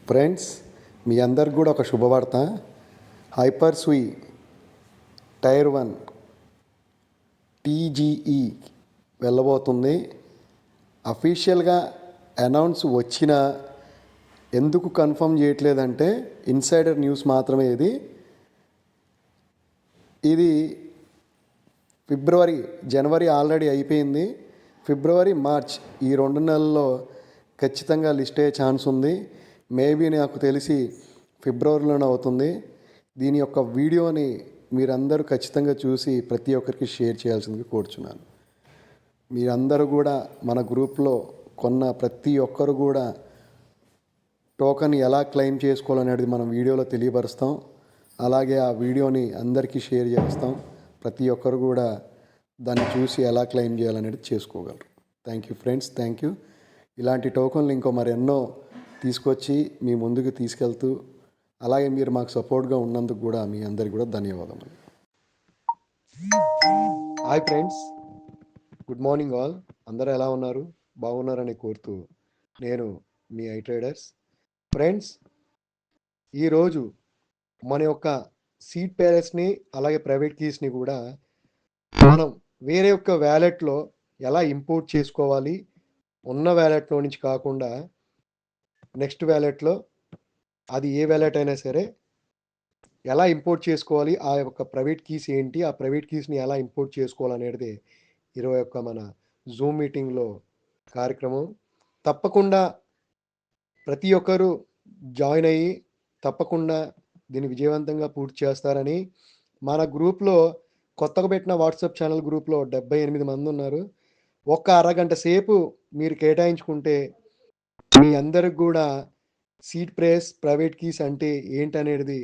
Friends, మీ అందరికి కూడా ఒక శుభవార్త. హైపర్ స్వీ టైర్ 1 టీజీఈ వెళ్ళబోతుంది. అఫీషియల్గా అనౌన్స్ వచ్చినా ఎందుకు కన్ఫర్మ్ చేయట్లేదంటే ఇన్సైడర్ న్యూస్ మాత్రమే. ఇది జనవరి ఆల్రెడీ అయిపోయింది. ఫిబ్రవరి, మార్చ్ ఈ 2 నెలల్లో ఖచ్చితంగా లిస్ట్ అయ్యే ఛాన్స్ ఉంది. మేబీ నాకు తెలిసి ఫిబ్రవరిలోనే అవుతుంది. దీని యొక్క వీడియోని మీరందరూ ఖచ్చితంగా చూసి ప్రతి ఒక్కరికి షేర్ చేయాల్సిందిగా కోరుచున్నాను. మీరందరూ కూడా మన గ్రూప్లో కొన్న ప్రతి ఒక్కరు కూడా టోకెన్ ఎలా క్లెయిమ్ చేసుకోవాలనేది మనం వీడియోలో తెలియపరుస్తాం. అలాగే ఆ వీడియోని అందరికీ షేర్ చేస్తాం. ప్రతి ఒక్కరు కూడా దాన్ని చూసి ఎలా క్లెయిమ్ చేయాలనేది చేసుకోగలరు. Thank you friends, thank you. ఇలాంటి టోకెన్లు ఇంకో మరెన్నో తీసుకొచ్చి మీ ముందుకు తీసుకెళ్తూ, అలాగే మీరు మాకు సపోర్ట్గా ఉన్నందుకు కూడా మీ అందరికీ కూడా ధన్యవాదములు. Hi friends, good morning all. అందరూ ఎలా ఉన్నారు? బాగున్నారని కోరుతూ నేను మీ ఐ ట్రేడర్స్. ఫ్రెండ్స్, ఈరోజు మన యొక్క సీడ్ పేరెంట్స్ని అలాగే ప్రైవేట్ కీస్ని కూడా మనం వేరే యొక్క వ్యాలెట్లో ఎలా ఇంపోర్ట్ చేసుకోవాలి, ఉన్న వ్యాలెట్లో నుంచి కాకుండా నెక్స్ట్ వ్యాలెట్లో, అది ఏ వ్యాలెట్ అయినా సరే ఎలా ఇంపోర్ట్ చేసుకోవాలి, ఆ యొక్క ప్రైవేట్ కీస్ ఏంటి, ఆ ప్రైవేట్ కీస్ని ఎలా ఇంపోర్ట్ చేసుకోవాలనేది ఈరోజు యొక్క మన జూమ్ మీటింగ్లో కార్యక్రమం. తప్పకుండా ప్రతి ఒక్కరూ జాయిన్ అయ్యి తప్పకుండా దీన్ని విజయవంతంగా పూర్తి చేస్తారని మన గ్రూప్లో, కొత్తగా పెట్టిన వాట్సాప్ ఛానల్ గ్రూప్లో 78 మంది ఉన్నారు. ఒక్క అరగంట సేపు మీరు కేటాయించుకుంటే మీ అందరికి కూడా సీడ్ ప్రేస్, ప్రైవేట్ కీస్ అంటే ఏంటనేది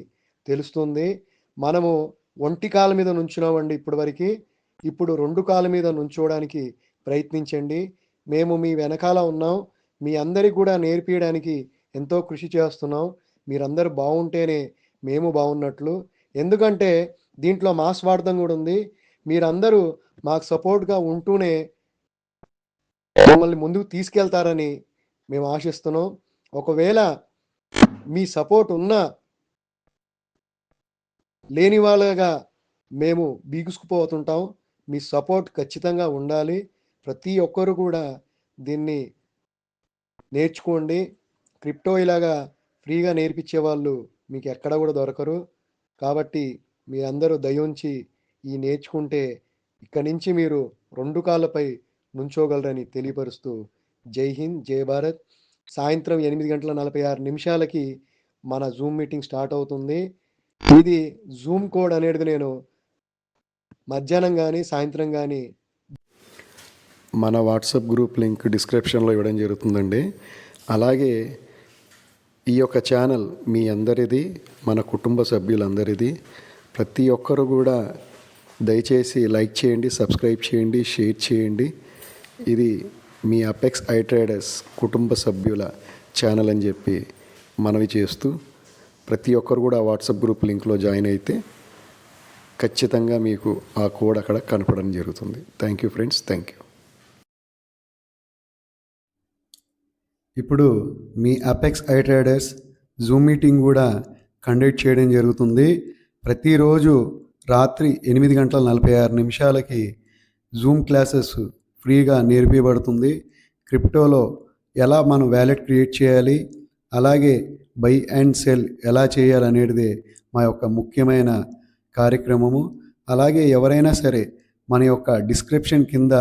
తెలుస్తుంది. మనము ఒంటి కాళ్ళ మీద నుంచున్నామండి ఇప్పటివరకు. ఇప్పుడు 2 కాళ్ళ మీద నుంచోవడానికి ప్రయత్నించండి. మేము మీ వెనకాల ఉన్నాం. మీ అందరికి కూడా నేర్పించడానికి ఎంతో కృషి చేస్తున్నాం. మీరందరూ బాగుంటేనే మేము బాగున్నట్లు. ఎందుకంటే దీంట్లో మా స్వార్థం కూడా ఉంది. మీరందరూ మాకు సపోర్ట్గా ఉంటూనే మమ్మల్ని ముందుకు తీసుకెళ్తారని మేము ఆశిస్తున్నాం. ఒకవేళ మీ సపోర్ట్ ఉన్నా లేని వాళ్ళగా మేము బీగుసుకుపోతుంటాం. మీ సపోర్ట్ ఖచ్చితంగా ఉండాలి. ప్రతి ఒక్కరు కూడా దీన్ని నేర్చుకోండి. క్రిప్టో ఇలాగా ఫ్రీగా నేర్పించే వాళ్ళు మీకు ఎక్కడ కూడా దొరకరు. కాబట్టి మీరందరూ దయ ఉంచి ఈ నేర్చుకుంటే ఇక్కడి నుంచి మీరు 2 కాళ్ళపై నుంచోగలరని తెలియపరుస్తూ జై హింద్, జై భారత్. సాయంత్రం 8:46 మన జూమ్ మీటింగ్ స్టార్ట్ అవుతుంది. ఇది జూమ్ కోడ్ అనేది నేను మధ్యాహ్నం కానీ సాయంత్రం కానీ మన వాట్సాప్ గ్రూప్ లింక్ డిస్క్రిప్షన్లో ఇవ్వడం జరుగుతుందండి. అలాగే ఈ యొక్క ఛానల్ మీ అందరిది, మన కుటుంబ సభ్యులందరిది. ప్రతి ఒక్కరు కూడా దయచేసి లైక్ చేయండి, సబ్స్క్రైబ్ చేయండి, షేర్ చేయండి. ఇది మీ అపెక్స్ ఐ ట్రేడర్స్ కుటుంబ సభ్యుల ఛానల్ అని చెప్పి మనవి చేస్తూ, ప్రతి ఒక్కరు కూడా వాట్సాప్ గ్రూప్ లింక్లో జాయిన్ అయితే ఖచ్చితంగా మీకు ఆ కోడ్ అక్కడ కనపడడం జరుగుతుంది. Thank you friends, thank you. ఇప్పుడు మీ apex I traders zoom meeting కూడా కండక్ట్ చేయడం జరుగుతుంది. ప్రతిరోజు రాత్రి 8:46 జూమ్ క్లాసెస్ ఫ్రీగా నేర్పించబడుతుంది. క్రిప్టోలో ఎలా మనం వ్యాలెట్ క్రియేట్ చేయాలి, అలాగే బై అండ్ సెల్ ఎలా చేయాలనేది మా యొక్క ముఖ్యమైన కార్యక్రమము. అలాగే ఎవరైనా సరే మన యొక్క డిస్క్రిప్షన్ కింద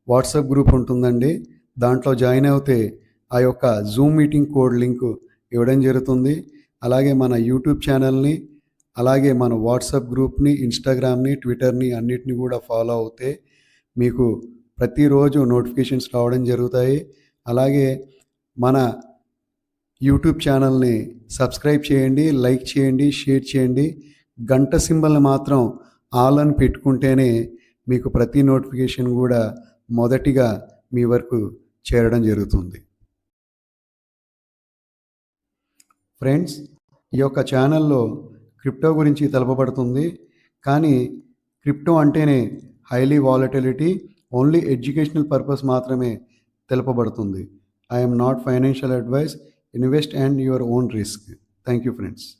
వాట్సాప్ గ్రూప్ ఉంటుందండి. దాంట్లో జాయిన్ అవుతే ఆ యొక్క జూమ్ మీటింగ్ కోడ్ లింక్ ఇవ్వడం జరుగుతుంది. అలాగే మన యూట్యూబ్ ఛానల్ని, అలాగే మన వాట్సాప్ గ్రూప్ని, ఇన్స్టాగ్రామ్ని, ట్విట్టర్ని అన్నిటిని కూడా ఫాలో అవుతే మీకు ప్రతిరోజు నోటిఫికేషన్స్ రావడం జరుగుతాయి. అలాగే మన యూట్యూబ్ ఛానల్ని సబ్స్క్రైబ్ చేయండి, లైక్ చేయండి, షేర్ చేయండి. గంట సింబల్ని మాత్రం ఆల్ అని పెట్టుకుంటేనే మీకు ప్రతి నోటిఫికేషన్ కూడా మొదటిగా మీ వరకు చేరడం జరుగుతుంది. ఫ్రెండ్స్, ఈ యొక్క ఛానల్లో క్రిప్టో గురించి తెలపబడుతుంది. కానీ క్రిప్టో అంటేనే highly volatility, only educational purpose మాత్రమే తెలపబడుతుంది. I'm not financial advice. invest and your own risk. Thank you, friends.